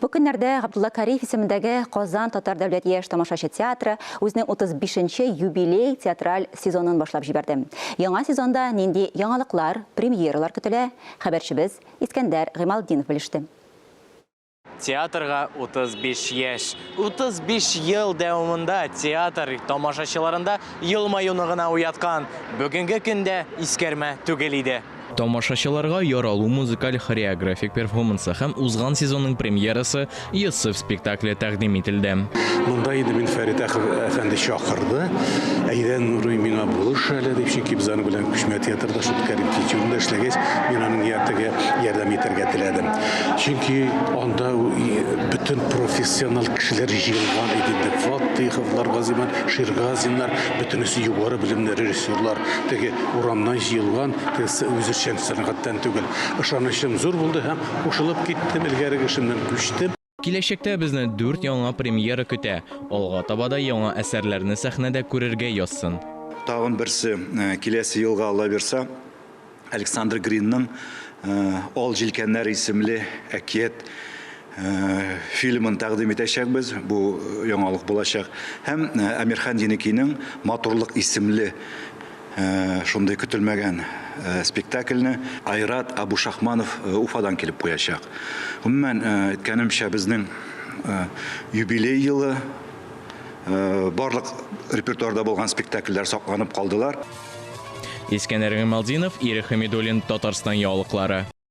Бу көннәрдә Габдулла Кариев исемендәге Казан Татар дәүләт яшь тамашачы театры үзенең 35-нче юбилей театраль сезонын башлап җибәрде. Яңа сезонда нинди яңалыклар, премьералар көтелә? Хәбәрчебез Искәндәр Гыймалдинов белеште. Театрга 35 яшь. 35 ел дәвамында театр тамашачыларында елмаюны гына уяткан. Бүгенге көндә искәрмә түгел иде. Тамашачыларга яралу музыкаль хореографик перформансы һәм узган сезонның премьерасы Йосыф спектакле тәкъдим ителде. Монда инде мин Фәрит әфәнде чакырды. Әйдән Нурый миңа булыш әле дип, чөнки біз аны белән Күчмә театрда шул Кәрим Кичүрендә эшләгәч, мин аның ярдәм итәргә теләдем. Чөнки анда бөтен профессионал кешеләр җыелган иде. Фатиховлар, Газиман, Ширгазиннар, бөтенесе югары белемле режиссерлар, теге урамнан җыелган, үзешчән сәнгатьтән түгел. Ышанычым зур булды һәм кушылып киттем, элгәреге эшемнән күчтем. Киләчәктә безне 4 яңа премьера көтә. Алга табада яңа әсәрләрне сәхнәдә күрергә язсын. Тагын берсе киләсе елга Алла бирсә, Александр Гринның «Ал җилкәннәр» исемле әкият фильмын тәкъдим итәчәкбез. Бу яңалык булачак. Һәм Әмирхан Динекинең «Матурлык» исемле шундай көтелмәгән спектакльне Айрат Абушахманов Уфадан килеп куячак. Гомумән әйткәнемчә, безнең юбилей елы барлык репертуарда булган спектакльләр сакланып калдылар. Искәндәр Гыймалдинов, Ирек Хәмидуллин, Татарстан яулыклары.